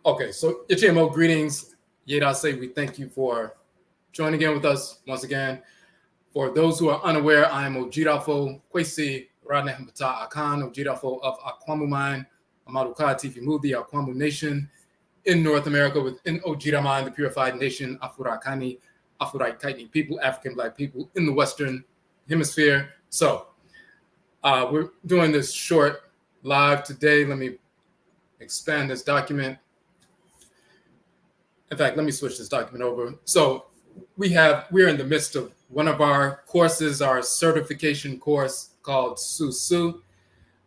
Okay, so Ichimo, greetings. Yeda say we thank you for joining in with us once again. For those who are unaware, I am Ojirafo Kwesi Radnehambata Akan, Ojirafo of Akwamu Mine, Amaruka Tifimudi, Akwamu Nation in North America within Ojira Mine, the purified nation, Afurakani, Afuraitkaitnut people, African Black people in the Western Hemisphere. So we're doing this short live today. Let me expand this document. In fact, let me switch this document over. So we're in the midst of one of our courses, our certification course called SUSUW,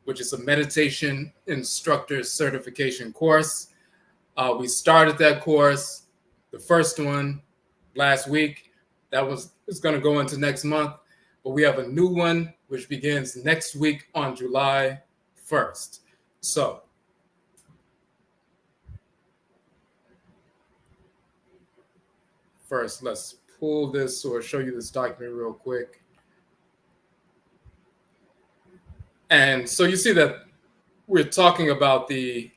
which is a meditation instructor certification course. We started that course, the first one last week. It's going to go into next month, but we have a new one which begins next week on July 1st. So first, let's pull this or show you this document real quick. And so you see that we're talking about the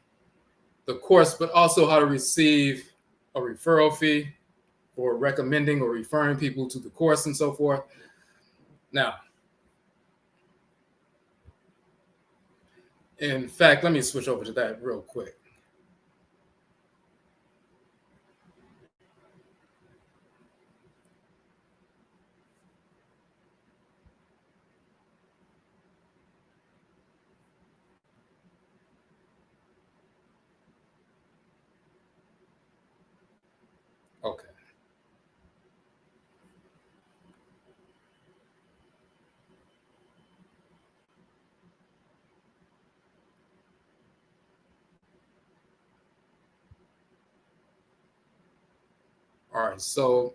course, but also how to receive a referral fee for recommending or referring people to the course and so forth. Now, in fact, let me switch over to that real quick. Okay. All right. So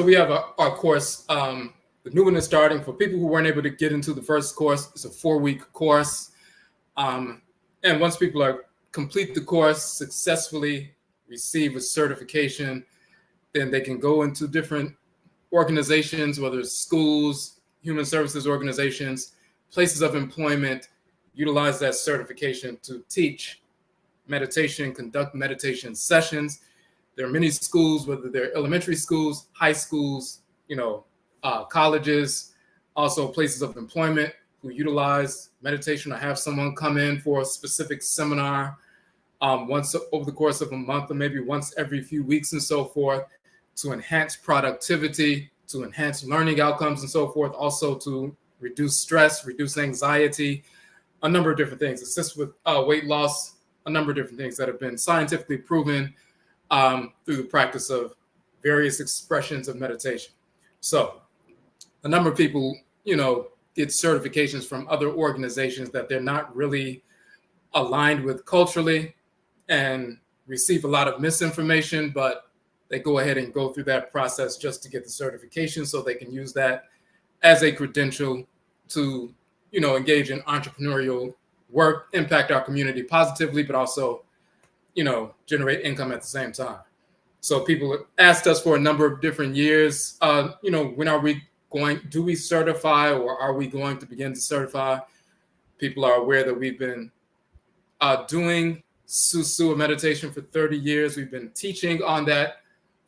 we have our course. The new one is starting for people who weren't able to get into the first course. It's a 4-week course. And once people complete the course successfully, receive a certification, then they can go into different organizations, whether it's schools, human services organizations, places of employment, utilize that certification to teach meditation, conduct meditation sessions. There are many schools, whether they're elementary schools, high schools, colleges, also places of employment who utilize meditation or have someone come in for a specific seminar once over the course of a month or maybe once every few weeks and so forth to enhance productivity, to enhance learning outcomes and so forth, also to reduce stress, reduce anxiety, a number of different things, assist with weight loss, a number of different things that have been scientifically proven through the practice of various expressions of meditation. So a number of people, get certifications from other organizations that they're not really aligned with culturally and receive a lot of misinformation, but they go ahead and go through that process just to get the certification so they can use that as a credential to, engage in entrepreneurial work, impact our community positively, but also, generate income at the same time. So people have asked us for a number of different years, when are we do we certify or are we going to begin to certify? People are aware that we've been doing SUSUW meditation for 30 years. We've been teaching on that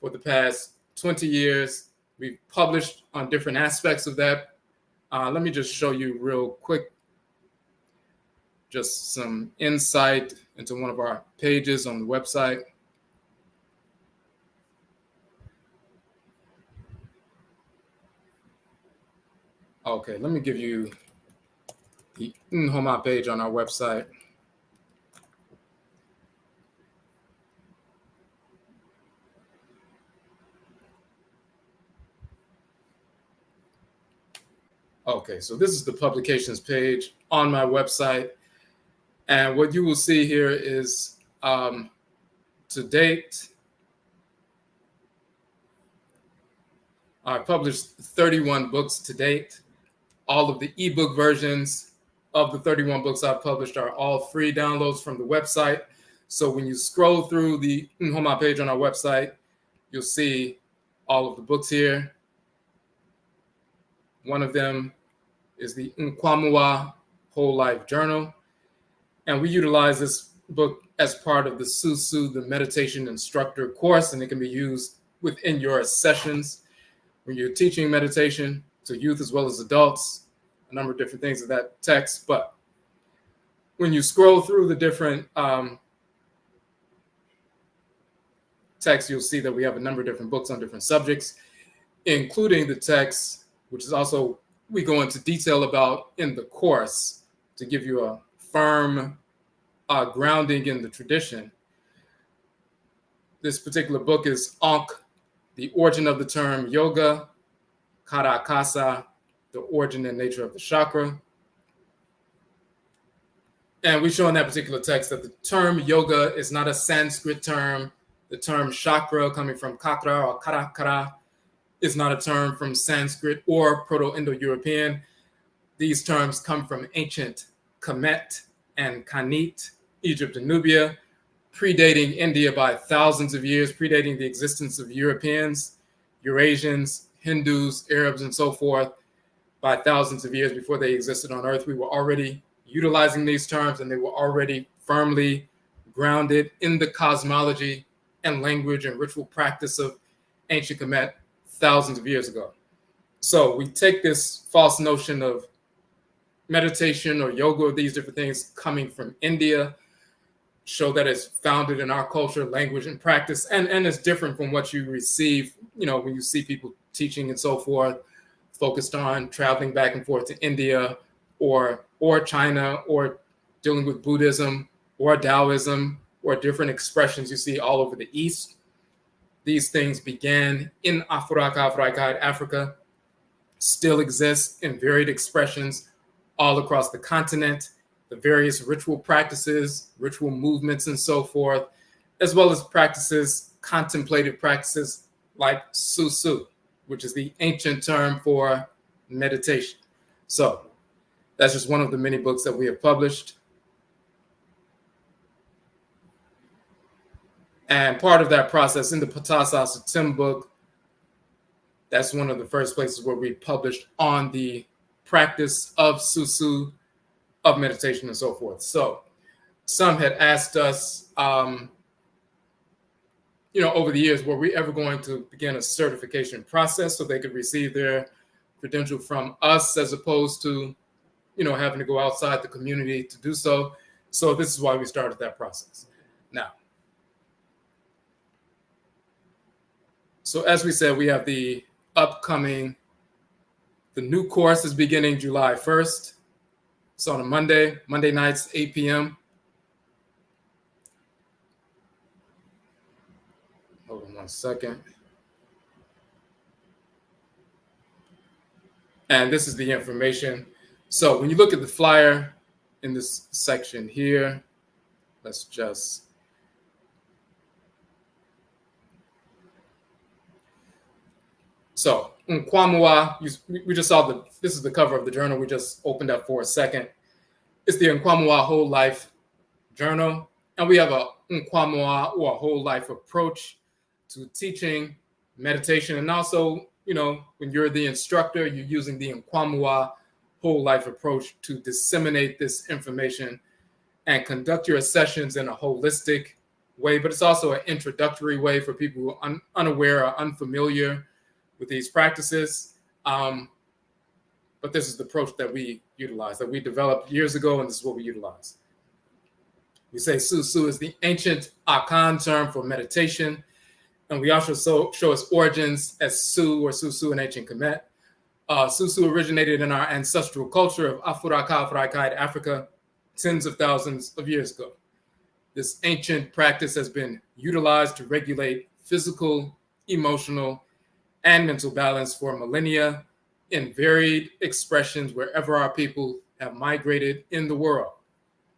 for the past 20 years. We've published on different aspects of that. Let me just show you real quick, just some insight into one of our pages on the website. Okay, let me give you the Nhoma page on our website. Okay, so this is the publications page on my website. And what you will see here is to date, I published 31 books to date. All of the ebook versions of the 31 books I've published are all free downloads from the website. So when you scroll through the Nhoma page on our website, you'll see all of the books here. One of them is the Nkwamua Whole Life Journal. And we utilize this book as part of the SUSUW, the meditation instructor course, and it can be used within your sessions when you're teaching meditation to youth as well as adults, a number of different things in that text. But when you scroll through the different texts, you'll see that we have a number of different books on different subjects, including the text, which is also we go into detail about in the course to give you a firm grounding in the tradition. This particular book is Ankh, The Origin of the Term Yoga, Karakasa, The Origin and Nature of the Chakra. And we show in that particular text that the term yoga is not a Sanskrit term. The term chakra, coming from kakra or karakara, is not a term from Sanskrit or Proto-Indo-European. These terms come from ancient Kemet and Kanit, Egypt and Nubia, predating India by thousands of years, predating the existence of Europeans, Eurasians, Hindus, Arabs, and so forth by thousands of years before they existed on Earth. We were already utilizing these terms, and they were already firmly grounded in the cosmology and language and ritual practice of ancient Kemet thousands of years ago. So we take this false notion of meditation or yoga or these different things coming from India, show that it's founded in our culture, language, and practice, and it's different from what you receive, when you see people teaching and so forth, focused on traveling back and forth to India or China, or dealing with Buddhism or Taoism or different expressions you see all over the East. These things began in Afuraitkaitnut, Africa, still exist in varied expressions all across the continent, the various ritual practices, ritual movements, and so forth, as well as practices, contemplative practices like SUSUW, which is the ancient term for meditation. So that's just one of the many books that we have published. And part of that process in the Patasa Satim book, that's one of the first places where we published on the practice of SUSUW, of meditation, and so forth. So some had asked us, over the years, were we ever going to begin a certification process so they could receive their credential from us, as opposed to, having to go outside the community to do so. So this is why we started that process. Now, so as we said, we have the new course is beginning July 1st. It's on a Monday nights, 8 p.m. Hold on one second. And this is the information. So when you look at the flyer in this section here, let's just... So, Nkwamua, we just saw this is the cover of the journal we just opened up for a second. It's the Nkwamua Whole Life Journal. And we have a Nkwamua, or a whole life approach to teaching meditation. And also, when you're the instructor, you're using the Nkwamua whole life approach to disseminate this information and conduct your sessions in a holistic way. But it's also an introductory way for people who are unaware or unfamiliar with these practices. But this is the approach that we utilize, that we developed years ago, and this is what we utilize. We say SUSUW is the ancient Akan term for meditation, and we also show its origins as Su or SUSUW in ancient Kemet. SUSUW originated in our ancestral culture of Afuraitkaitnut, Africa, tens of thousands of years ago. This ancient practice has been utilized to regulate physical, emotional, and mental balance for millennia in varied expressions wherever our people have migrated in the world.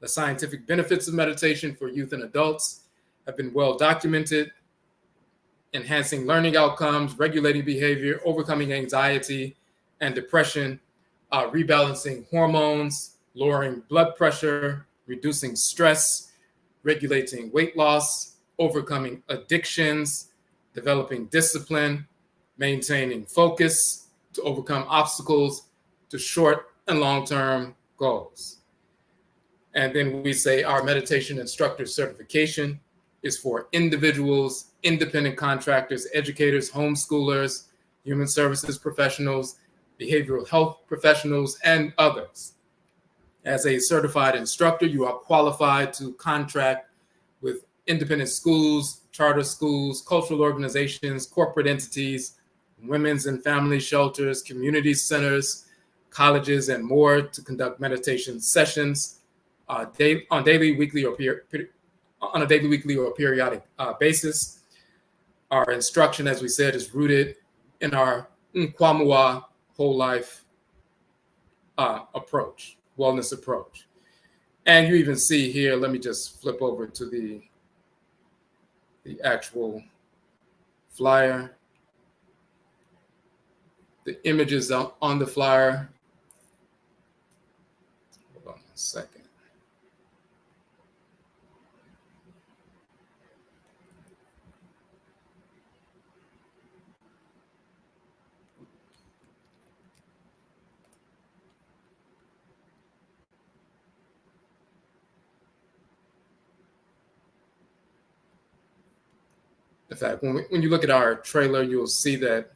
The scientific benefits of meditation for youth and adults have been well documented, enhancing learning outcomes, regulating behavior, overcoming anxiety and depression, rebalancing hormones, lowering blood pressure, reducing stress, regulating weight loss, overcoming addictions, developing discipline, maintaining focus to overcome obstacles to short and long-term goals. And then we say our meditation instructor certification is for individuals, independent contractors, educators, homeschoolers, human services professionals, behavioral health professionals, and others. As a certified instructor, you are qualified to contract with independent schools, charter schools, cultural organizations, corporate entities, women's and family shelters, community centers, colleges, and more to conduct meditation sessions on a daily, weekly, or periodic basis. Our instruction, as we said, is rooted in our Nkwamua whole life approach, wellness approach. And you even see here, let me just flip over to the actual flyer. The images on the flyer. Hold on a second. In fact, when you look at our trailer, you'll see that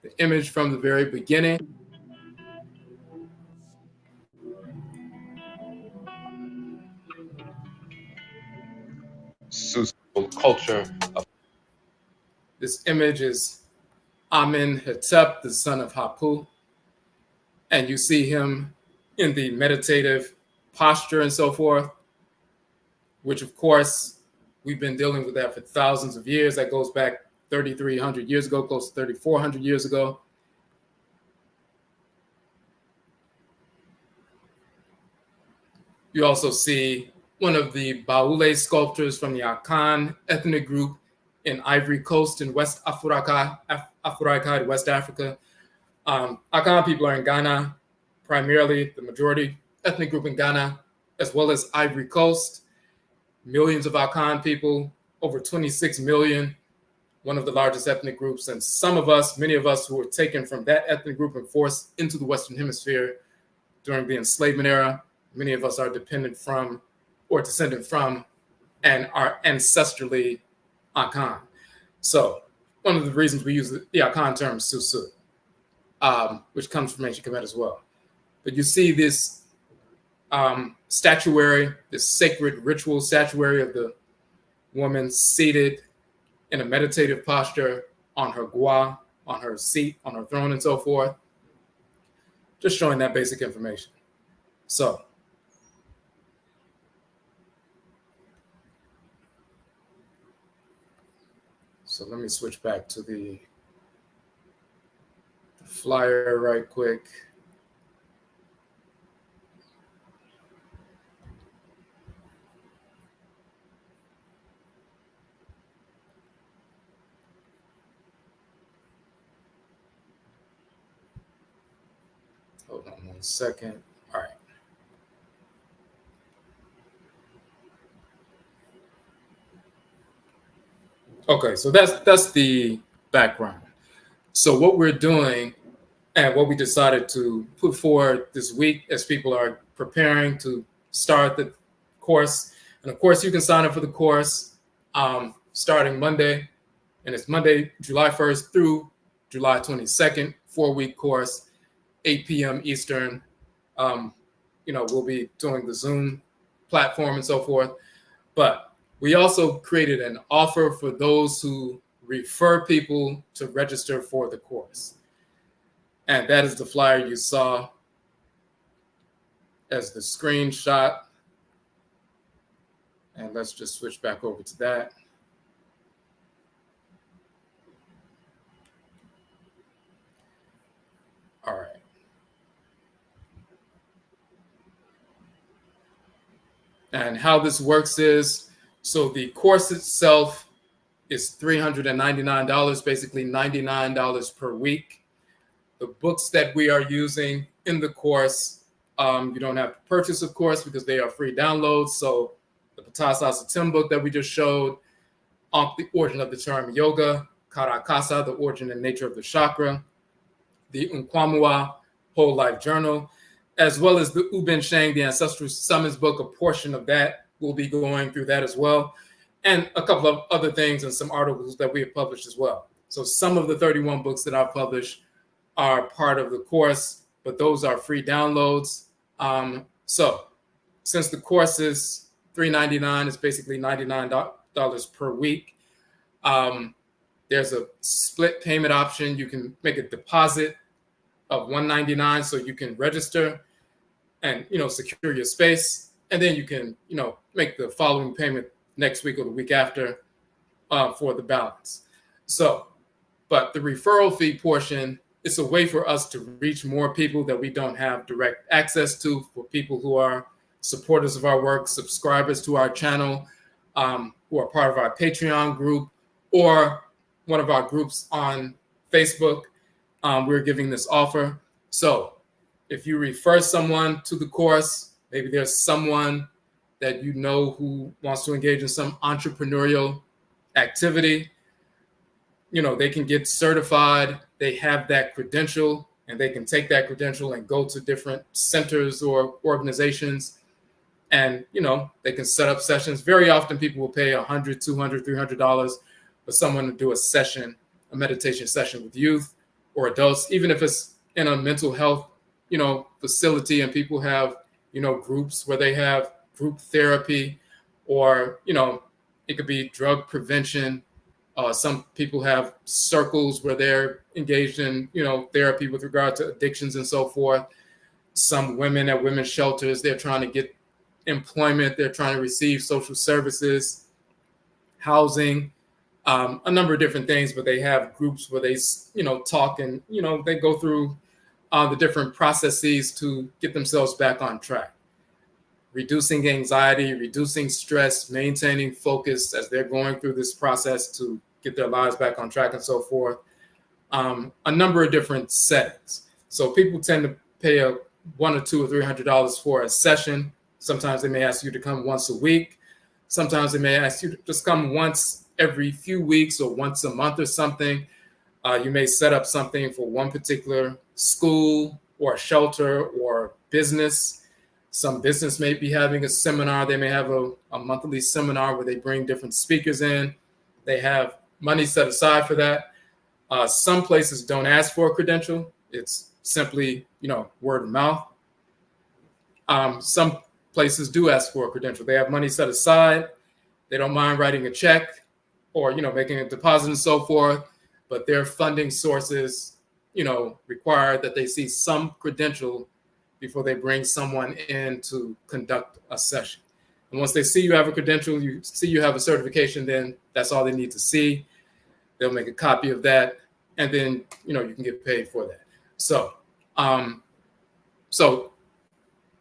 the image from the very beginning. SUSUW culture. This image is Amenhotep, the son of Hapu. And you see him in the meditative posture and so forth, which of course, we've been dealing with that for thousands of years. That goes back 3,300 years ago, close to 3,400 years ago. You also see one of the Baule sculptures from the Akan ethnic group in Ivory Coast in West Afuraitkaitnut, West Africa. Akan people are in Ghana, primarily the majority ethnic group in Ghana, as well as Ivory Coast. Millions of Akan people, over 26 million, one of the largest ethnic groups. And many of us who were taken from that ethnic group and forced into the Western Hemisphere during the enslavement era, many of us are dependent from or descendant from and are ancestrally Akan. So one of the reasons we use the Akan term SUSUW, which comes from ancient Kemet as well. But you see this statuary, this sacred ritual statuary of the woman seated in a meditative posture on her gua, on her seat, on her throne, and so forth. Just showing that basic information. So let me switch back to the flyer right quick. Hold on 1 second. All right. Okay, so that's the background. So what we're doing and what we decided to put forward this week as people are preparing to start the course, and of course you can sign up for the course starting Monday, and it's Monday, July 1st through July 22nd, 4-week course, 8 p.m. Eastern. We'll be doing the Zoom platform and so forth, but we also created an offer for those who refer people to register for the course. And that is the flyer you saw as the screenshot. And let's just switch back over to that. All right. And how this works is, so the course itself is $399, basically $99 per week. The books that we are using in the course, you don't have to purchase, of course, because they are free downloads. So the Patasa Satim book that we just showed, The Origin of the Term Yoga, Karakasa, The Origin and Nature of the Chakra, the Nkwamua Whole Life Journal, as well as the Uben Sheng, the Ancestral Summons book. A portion of that will be going through that as well, and a couple of other things and some articles that we have published as well. So some of the 31 books that I've published are part of the course, but those are free downloads. So since the course is $3.99, it's basically $99 per week. There's a split payment option. You can make a deposit of $199 so you can register and secure your space, and then you can make the following payment next week or the week after for the balance. So, but the referral fee portion, it's a way for us to reach more people that we don't have direct access to, for people who are supporters of our work, subscribers to our channel, who are part of our Patreon group or one of our groups on Facebook. We're giving this offer. So if you refer someone to the course, maybe there's someone that you know who wants to engage in some entrepreneurial activity, they can get certified. They have that credential, and they can take that credential and go to different centers or organizations, and they can set up sessions. Very often people will pay $100, $200, $300 for someone to do a meditation session with youth or adults, even if it's in a mental health facility, and people have groups where they have group therapy, or it could be drug prevention. Some people have circles where they're engaged in therapy with regard to addictions and so forth. Some women at women's shelters, they're trying to get employment, they're trying to receive social services, housing, a number of different things, but they have groups where they talk, and they go through the different processes to get themselves back on track, reducing anxiety, reducing stress, maintaining focus as they're going through this process to get their lives back on track and so forth. A number of different settings. So people tend to pay $100 or $200 or $300 for a session. Sometimes they may ask you to come once a week. Sometimes they may ask you to just come once every few weeks or once a month or something. You may set up something for one particular school or shelter or business. Some business may be having a seminar. They may have a monthly seminar where they bring different speakers in. They have money set aside for that. Some places don't ask for a credential. It's simply, word of mouth. Some places do ask for a credential. They have money set aside. They don't mind writing a check or, making a deposit and so forth, but their funding sources, require that they see some credential before they bring someone in to conduct a session. And once they see you have a credential, you see you have a certification, then that's all they need to see. They'll make a copy of that, and then, you can get paid for that. So, so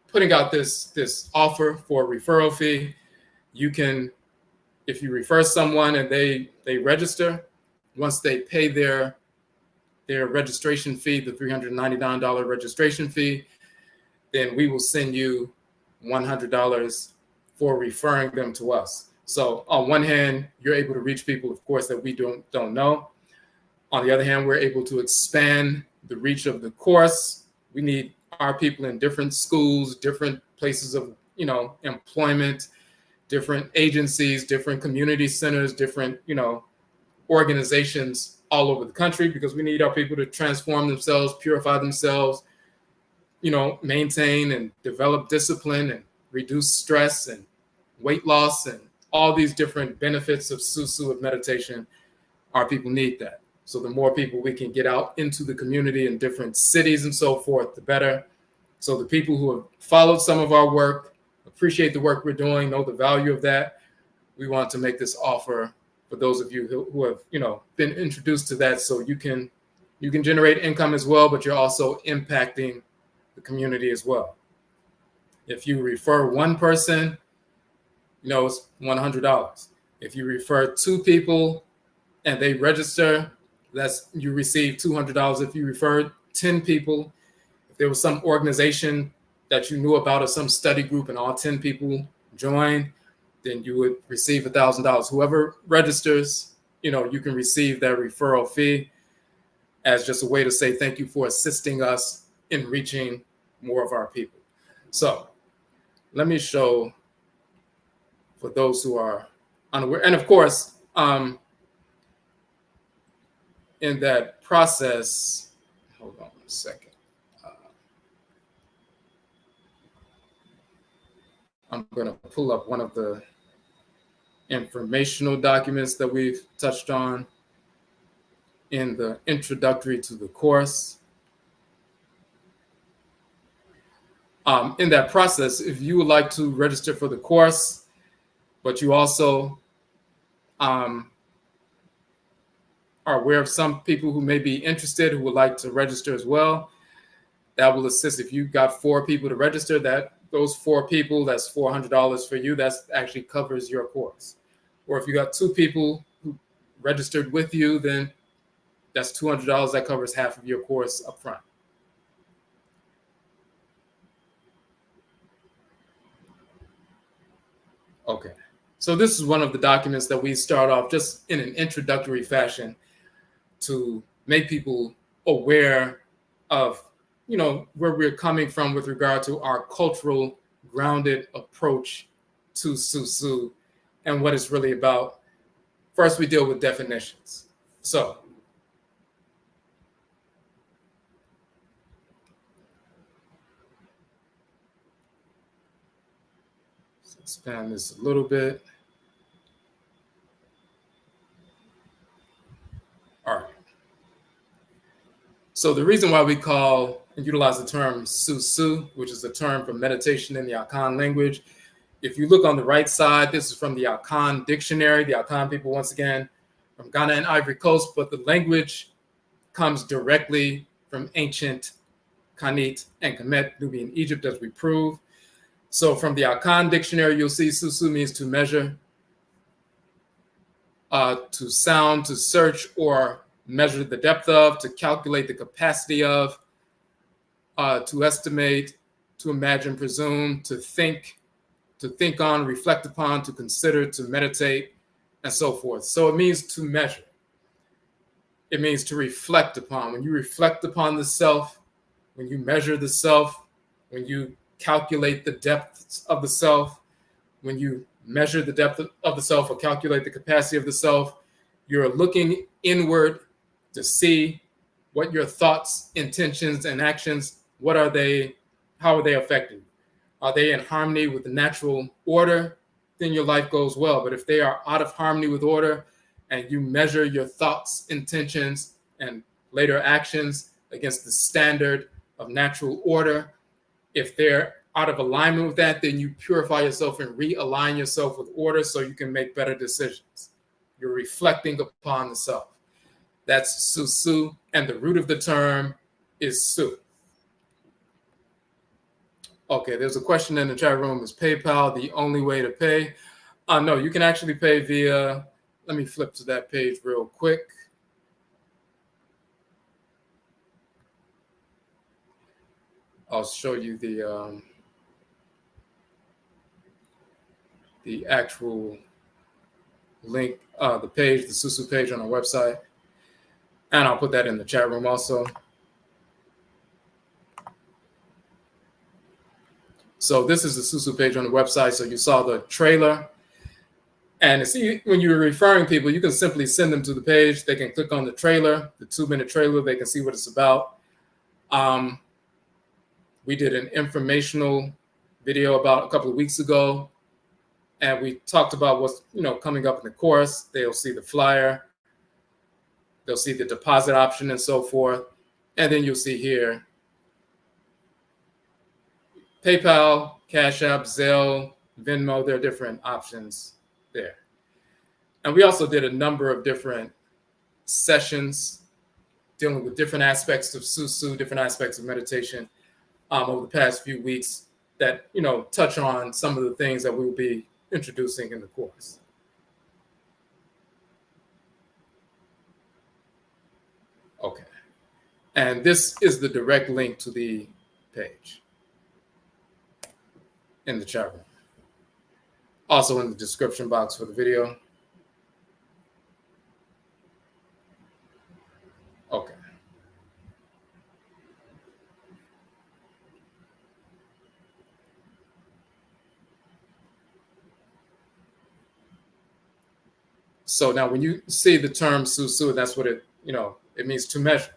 putting out this offer for a referral fee, you can, if you refer someone and they register, once they pay their registration fee, the $399 registration fee, then we will send you $100 for referring them to us. So on one hand, you're able to reach people, of course, that we don't know. On the other hand, we're able to expand the reach of the course. We need our people in different schools, different places of employment, different agencies, different community centers, different organizations all over the country, because we need our people to transform themselves, purify themselves, maintain and develop discipline and reduce stress and weight loss and all these different benefits of SUSUW, of meditation. Our people need that. So the more people we can get out into the community in different cities and so forth, the better. So the people who have followed some of our work, appreciate the work we're doing, know the value of that, we want to make this offer for those of you who have been introduced to that, so you can generate income as well, but you're also impacting the community as well. If you refer one person, it's $100. If you refer two people and they register, you receive $200. If you refer 10 people, if there was some organization that you knew about or some study group and all 10 people joined, then you would receive $1,000. Whoever registers, you can receive that referral fee as just a way to say thank you for assisting us in reaching more of our people. So let me show for those who are unaware. And of course, in that process, hold on a second. I'm going to pull up one of the informational documents that we've touched on in the introductory to the course. In that process, if you would like to register for the course, but you also are aware of some people who may be interested who would like to register as well, that will assist. If you've got 4 people to register, those 4 people, that's $400 for you. That actually covers your course. Or if you got 2 people who registered with you, then that's $200. That covers half of your course up front. Okay, so this is one of the documents that we start off just in an introductory fashion to make people aware of, where we're coming from with regard to our cultural grounded approach to SUSUW and what it's really about. First, we deal with definitions. So let's expand this a little bit. All right. So the reason why we call and utilize the term SUSUW, which is a term for meditation in the Akan language, if you look on the right side, this is from the Akan dictionary. The Akan people, once again, from Ghana and Ivory Coast, but the language comes directly from ancient Kanit and Kemet, Nubian Egypt, as we prove. So from the Akan dictionary, you'll see SUSUW means to measure, to sound, to search or measure the depth of, to calculate the capacity of, to estimate, to imagine, presume, to think on, reflect upon, to consider, to meditate, and so forth. So it means to measure. It means to reflect upon. When you reflect upon the self, when you measure the self, when you calculate the depths of the self, when you measure the depth of the self or calculate the capacity of the self, you're looking inward to see what your thoughts, intentions, and actions, what are they, how are they affecting you? Are they in harmony with the natural order? Then your life goes well. But if they are out of harmony with order and you measure your thoughts, intentions, and later actions against the standard of natural order, if they're out of alignment with that, then you purify yourself and realign yourself with order so you can make better decisions. You're reflecting upon the self. That's SUSUW, and the root of the term is Su. Okay, there's a question in the chat room. Is PayPal the only way to pay? No, you can actually pay via, let me flip to that page real quick. I'll show you the actual link, the page, the SUSUW page on our website. And I'll put that in the chat room also. So this is the SUSUW page on the website. So you saw the trailer. And see, when you're referring people, you can simply send them to the page. They can click on the trailer, the 2-minute trailer. They can see what it's about. We did an informational video about a couple of weeks ago. And we talked about what's coming up in the course. They'll see the flyer. They'll see the deposit option and so forth. And then you'll see here PayPal, Cash App, Zelle, Venmo. There are different options there. And we also did a number of different sessions dealing with different aspects of SUSUW, different aspects of meditation over the past few weeks that touch on some of the things that we will be introducing in the course. Okay. And this is the direct link to the page in the chat room. Also in the description box for the video. Okay. So now when you see the term SUSUW, that's what it means to measure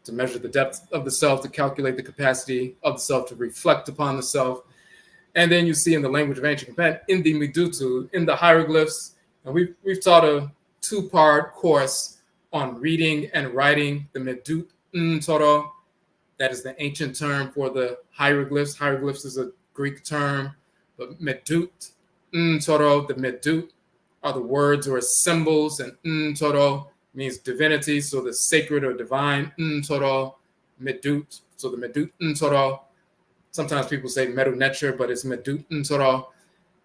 the depth of the self, to calculate the capacity of the self, to reflect upon the self. And then you see in the language of ancient Japan, in the Medutu, in the hieroglyphs, and we've taught a 2-part course on reading and writing the Medut Ntoro. That is the ancient term for the hieroglyphs. Hieroglyphs is a Greek term, but Medut Ntoro, the Medut are the words or symbols, and Ntoro means divinity, so the sacred or divine Ntoro, Medut, so the Medut Ntoro. Sometimes people say Medu Netcher, but it's Medut Ntoro.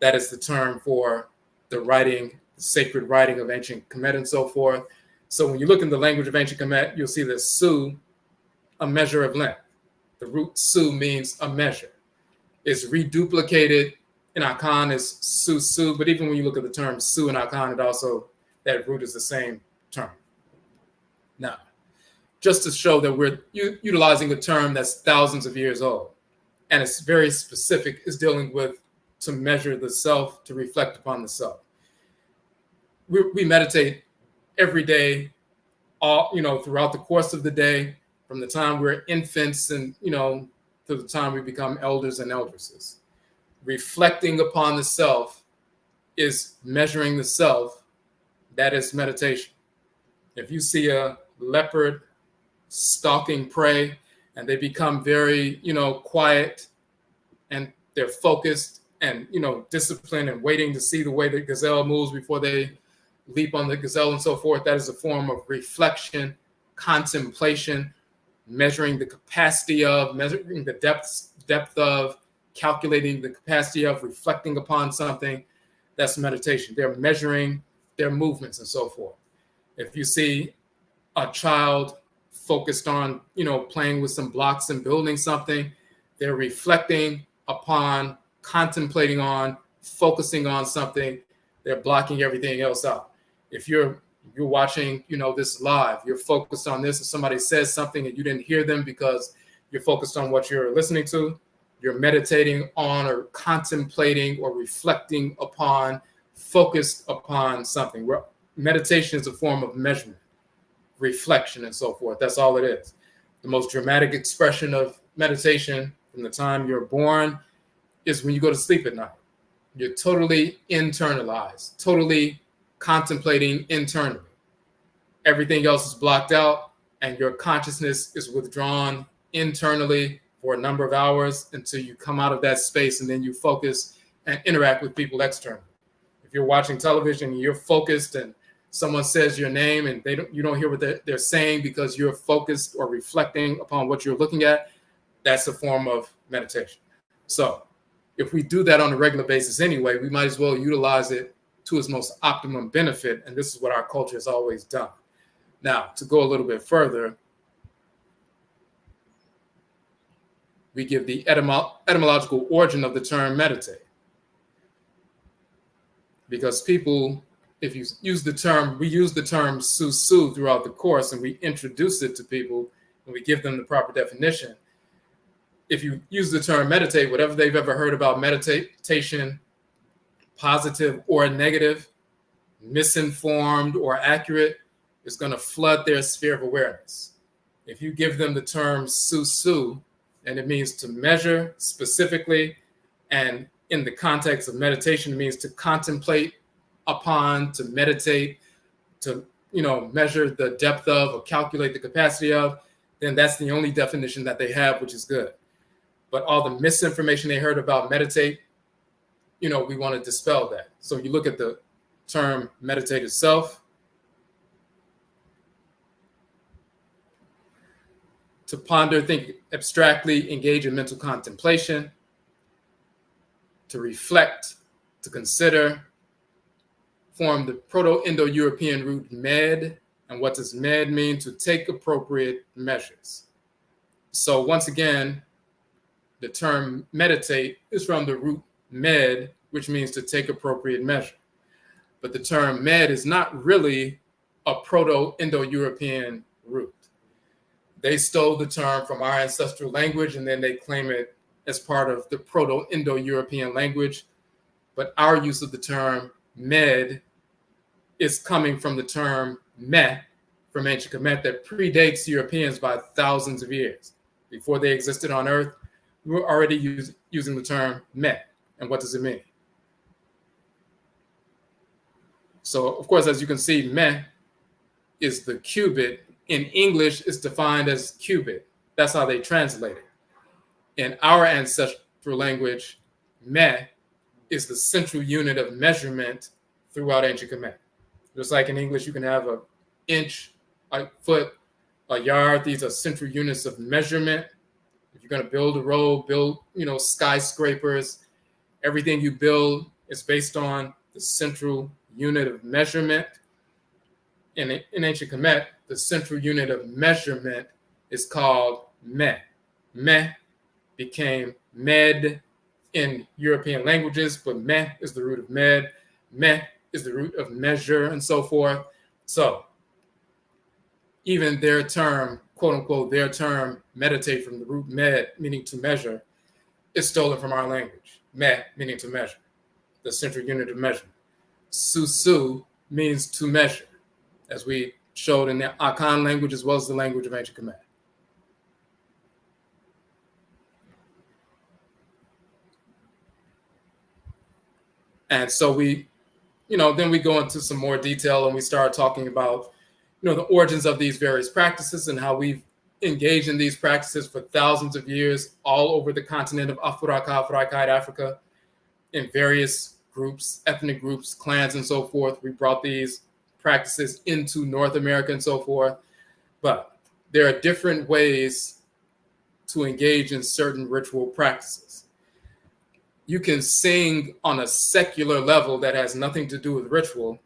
That is the term for the writing, the sacred writing of ancient Kemet and so forth. So when you look in the language of ancient Kemet, you'll see that Su, a measure of length. The root Su means a measure. It's reduplicated in Akan as SUSUW, but even when you look at the term Su in Akan, it also, that root is the same term. Now, just to show that we're utilizing a term that's thousands of years old, and it's very specific, is dealing with to measure the self, to reflect upon the self. We meditate every day, throughout the course of the day, from the time we're infants and, to the time we become elders and eldresses. Reflecting upon the self is measuring the self. That is meditation. If you see a leopard stalking prey and they become very, quiet, and they're focused and, disciplined and waiting to see the way the gazelle moves before they leap on the gazelle and so forth, that is a form of reflection, contemplation, measuring the capacity of, measuring the depth of, calculating the capacity of, reflecting upon something. That's meditation. They're measuring their movements and so forth. If you see a child focused on, playing with some blocks and building something, they're reflecting upon, contemplating on, focusing on something. They're blocking everything else out. If you're watching, this live, you're focused on this, and somebody says something and you didn't hear them because you're focused on what you're listening to, you're meditating on or contemplating or reflecting upon, focused upon something. Meditation is a form of measurement, reflection, and so forth. That's all it is. The most dramatic expression of meditation from the time you're born is when you go to sleep at night. You're totally internalized, totally contemplating internally. Everything else is blocked out, and your consciousness is withdrawn internally for a number of hours until you come out of that space, and then you focus and interact with people externally. If you're watching television and you're focused and someone says your name and you don't hear what they're saying because you're focused or reflecting upon what you're looking at, that's a form of meditation. So if we do that on a regular basis anyway, we might as well utilize it to its most optimum benefit, and this is what our culture has always done. Now, to go a little bit further, we give the etymological origin of the term meditate. Because people, if you use the term, we use the term SUSUW throughout the course, and we introduce it to people and we give them the proper definition. If you use the term meditate, whatever they've ever heard about meditation, positive or negative, misinformed or accurate, is going to flood their sphere of awareness. If you give them the term SUSUW, and it means to measure specifically, and in the context of meditation, it means to contemplate upon, to meditate, to measure the depth of or calculate the capacity of, then that's the only definition that they have, which is good. But all the misinformation they heard about meditate, we want to dispel that. So you look at the term meditate itself. To ponder, think abstractly, engage in mental contemplation, to reflect, to consider, form the Proto-Indo-European root med. And what does med mean? To take appropriate measures. So once again, the term meditate is from the root med, which means to take appropriate measure. But the term med is not really a Proto-Indo-European root. They stole the term from our ancestral language, and then they claim it as part of the Proto-Indo-European language. But our use of the term med is coming from the term meh from ancient Kemet that predates Europeans by thousands of years. Before they existed on Earth, we were already using the term meh. And what does it mean? So, of course, as you can see, meh is the cubit. In English, it's defined as cubit. That's how they translate it. In our ancestral language, meh is the central unit of measurement throughout ancient Kemet. Just like in English, you can have an inch, a foot, a yard. These are central units of measurement. If you're going to build a road, build, skyscrapers, everything you build is based on the central unit of measurement. In ancient Kemet, the central unit of measurement is called meh. Meh became med in European languages, but meh is the root of med. Meh is the root of measure and so forth. So even their term, quote unquote, their term meditate from the root med, meaning to measure, is stolen from our language. Meh, meaning to measure, the central unit of measurement. SUSUW means to measure, as we showed in the Akan language as well as the language of ancient Kemet. And so then we go into some more detail and we start talking about, the origins of these various practices and how we've engaged in these practices for thousands of years all over the continent of Afuraitkaitnut, Africa, in various groups, ethnic groups, clans, and so forth. We brought these practices into North America and so forth. But there are different ways to engage in certain ritual practices. You can sing on a secular level that has nothing to do with ritual,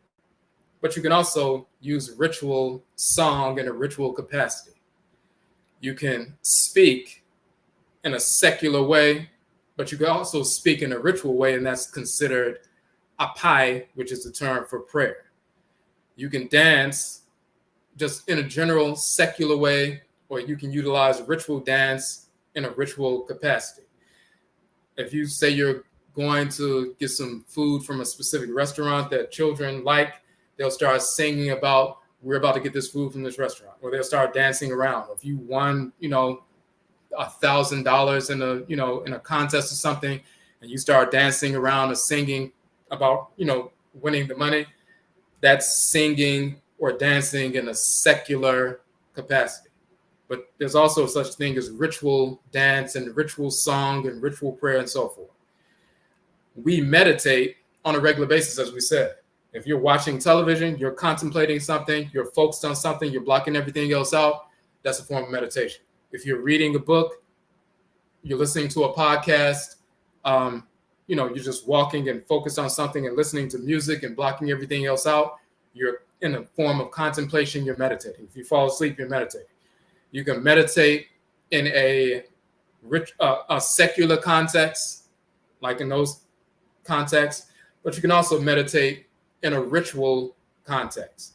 but you can also use ritual song in a ritual capacity. You can speak in a secular way, but you can also speak in a ritual way, and that's considered apai, which is the term for prayer. You can dance just in a general secular way, or you can utilize ritual dance in a ritual capacity. If you say you're going to get some food from a specific restaurant that children like, they'll start singing about, we're about to get this food from this restaurant, or they'll start dancing around. If you won, $1,000 in a contest or something, and you start dancing around or singing about, winning the money, that's singing or dancing in a secular capacity. But there's also such thing as ritual dance and ritual song and ritual prayer and so forth. We meditate on a regular basis, as we said. If you're watching television, you're contemplating something, you're focused on something, you're blocking everything else out, that's a form of meditation. If you're reading a book, you're listening to a podcast, you're just walking and focused on something and listening to music and blocking everything else out, you're in a form of contemplation, you're meditating. If you fall asleep, you're meditating. You can meditate in a secular context, like in those contexts, but you can also meditate in a ritual context.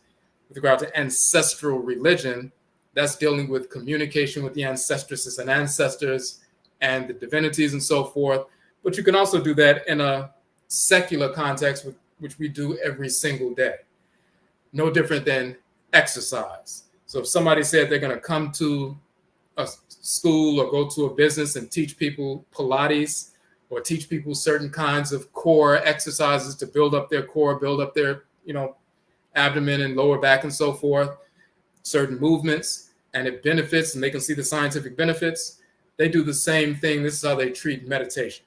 With regard to ancestral religion, that's dealing with communication with the ancestresses and ancestors and the divinities and so forth. But you can also do that in a secular context, which we do every single day. No different than exercise. So if somebody said they're going to come to a school or go to a business and teach people Pilates or teach people certain kinds of core exercises to build up their core, build up their, abdomen and lower back and so forth, certain movements, and it benefits and they can see the scientific benefits, they do the same thing. This is how they treat meditation.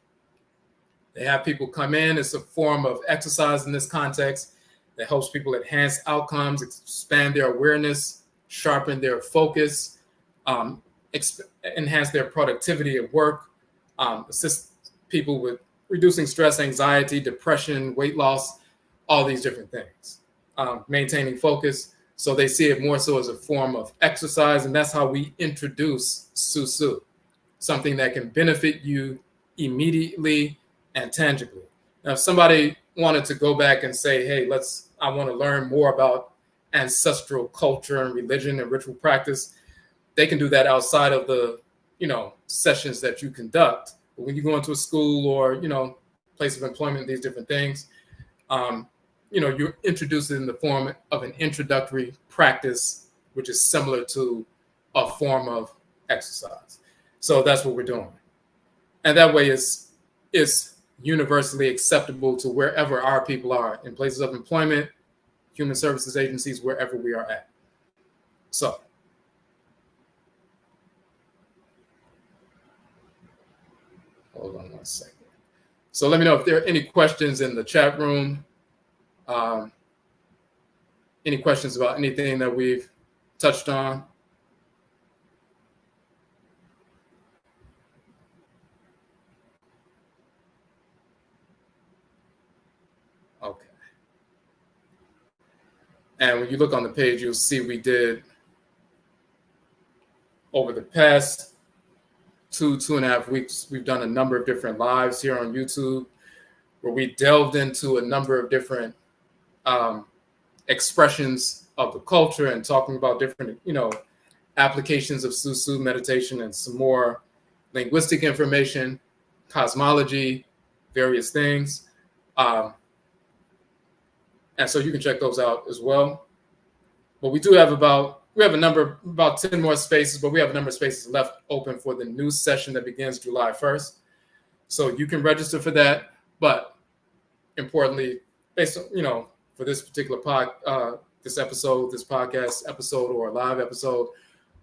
They have people come in. It's a form of exercise in this context that helps people enhance outcomes, expand their awareness, sharpen their focus, enhance their productivity at work, assist people with reducing stress, anxiety, depression, weight loss, all these different things, maintaining focus. So they see it more so as a form of exercise, and that's how we introduce SUSUW, something that can benefit you immediately and tangibly. Now, if somebody wanted to go back and say, hey, I want to learn more about ancestral culture and religion and ritual practice, they can do that outside of the, sessions that you conduct. But when you go into a school or, place of employment, these different things, you introduce it in the form of an introductory practice, which is similar to a form of exercise. So that's what we're doing. And that way it's universally acceptable to wherever our people are, in places of employment, human services agencies, wherever we are at. So hold on one second. So let me know if there are any questions in the chat room. Any questions about anything that we've touched on? Okay. And when you look on the page, you'll see we did, over the past 2.5 weeks, we've done a number of different lives here on YouTube where we delved into a number of different expressions of the culture and talking about different, applications of SUSUW meditation and some more linguistic information, cosmology, various things. And so you can check those out as well. But we have about 10 more spaces, but we have a number of spaces left open for the new session that begins July 1st. So you can register for that. But importantly, based on, for this particular this podcast episode or live episode,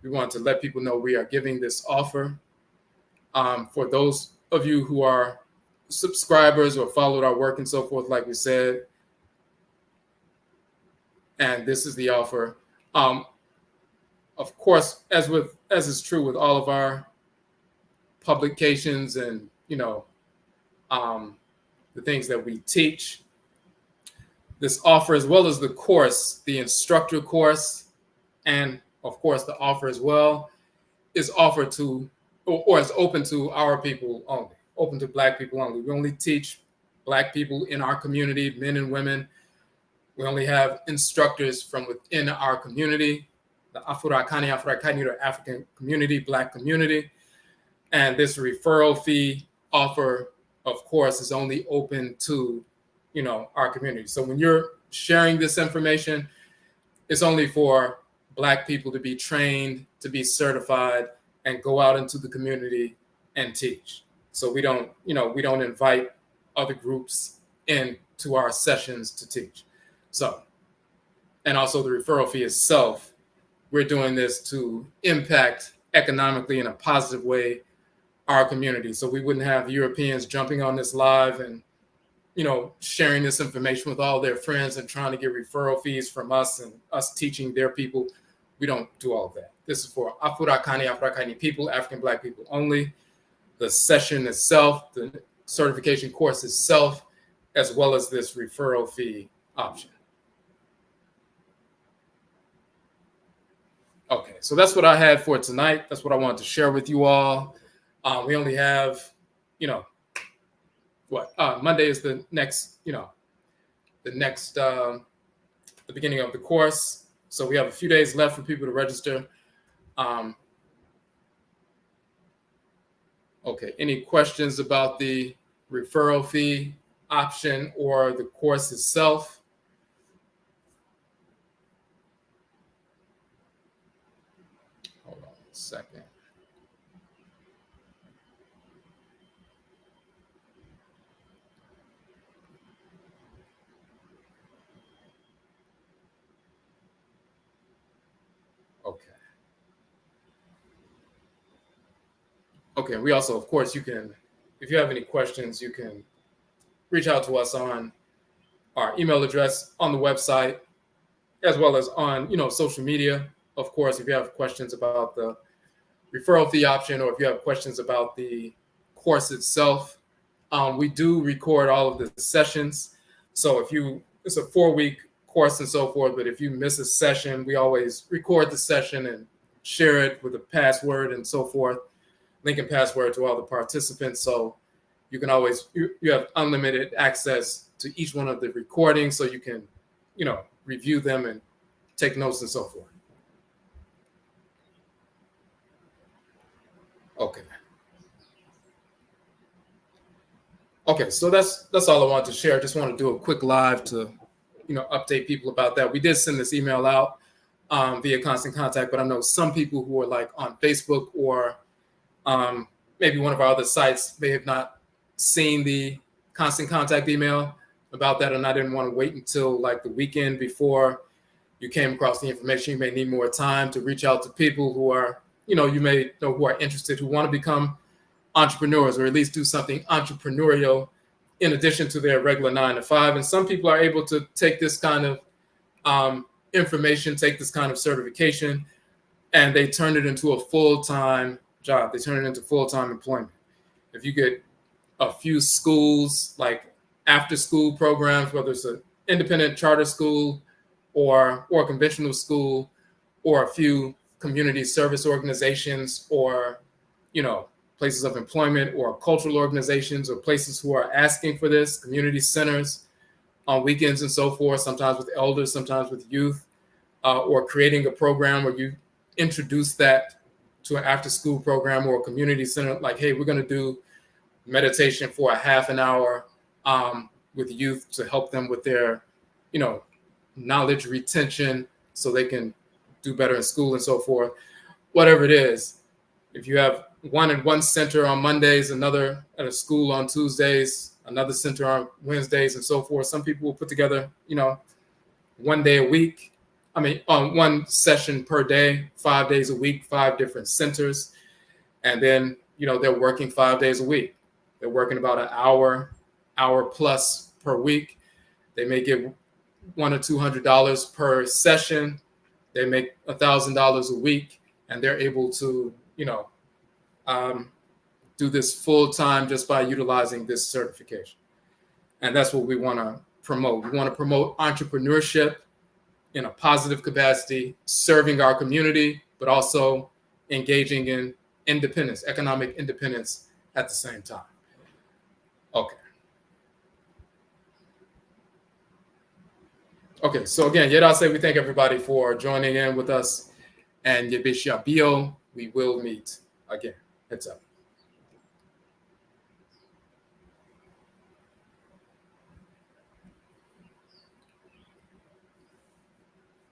we want to let people know we are giving this offer. For those of you who are subscribers or followed our work and so forth, like we said, and this is the offer. Of course, as is true with all of our publications and the things that we teach, this offer, as well as the course, the instructor course, and of course the offer as well, is offered to, or is open to our people only, open to Black people only. We only teach Black people in our community, men and women. We only have instructors from within our community, the Afurakanu, Afuraitkaitnut, or African community, Black community. And this referral fee offer, of course, is only open to, our community. So when you're sharing this information, it's only for Black people to be trained, to be certified, and go out into the community and teach. So we don't invite other groups into our sessions to teach. So, and also the referral fee itself, we're doing this to impact economically in a positive way our community. So we wouldn't have Europeans jumping on this live and, sharing this information with all their friends and trying to get referral fees from us and us teaching their people. We don't do all of that. This is for Afurakanu, Afuraitkaitnut people, African Black people only. The session itself, the certification course itself, as well as this referral fee option. Okay, so that's what I had for tonight. That's what I wanted to share with you all. We only have, Monday is the next, the beginning of the course. So we have a few days left for people to register. Okay, any questions about the referral fee option or the course itself? Hold on a second. Okay, we also, of course, you can, if you have any questions, you can reach out to us on our email address on the website, as well as on, social media. Of course, if you have questions about the referral fee option, or if you have questions about the course itself, we do record all of the sessions. So it's a 4-week course and so forth, but if you miss a session, we always record the session and share it with a password and so forth, link and password to all the participants. So you can always, you have unlimited access to each one of the recordings, so you can, review them and take notes and so forth. Okay, so that's all I wanted to share. I just want to do a quick live to update people about that. We did send this email out via Constant Contact, but I know some people who are like on Facebook or maybe one of our other sites may have not seen the Constant Contact email about that, and I didn't want to wait until like the weekend before you came across the information. You may need more time to reach out to people who are, you may know who are interested, who want to become entrepreneurs or at least do something entrepreneurial in addition to their regular 9-to-5. And some people are able to take this kind of information, take this kind of certification, and they turn it into a full-time job. They turn it into full-time employment. If you get a few schools, like after-school programs, whether it's an independent charter school or a conventional school, or a few community service organizations, or places of employment, or cultural organizations, or places who are asking for this, community centers on weekends and so forth, sometimes with elders, sometimes with youth, or creating a program where you introduce that to an after-school program or a community center, like, hey, we're going to do meditation for a half an hour with youth to help them with their, knowledge retention so they can do better in school and so forth. Whatever it is, if you have one at one center on Mondays, another at a school on Tuesdays, another center on Wednesdays and so forth, some people will put together, 1 day a week. One session per day, 5 days a week, 5 different centers. And then, they're working 5 days a week. They're working about an hour plus per week. They may get $100 or $200 per session. They make $1,000 a week, and they're able to, do this full time just by utilizing this certification. And that's what we want to promote. We want to promote entrepreneurship in a positive capacity, serving our community, but also engaging in independence, economic independence at the same time. Okay, so again, Yedase, we thank everybody for joining in with us. And Yebisha Bio, we will meet again. Heads up.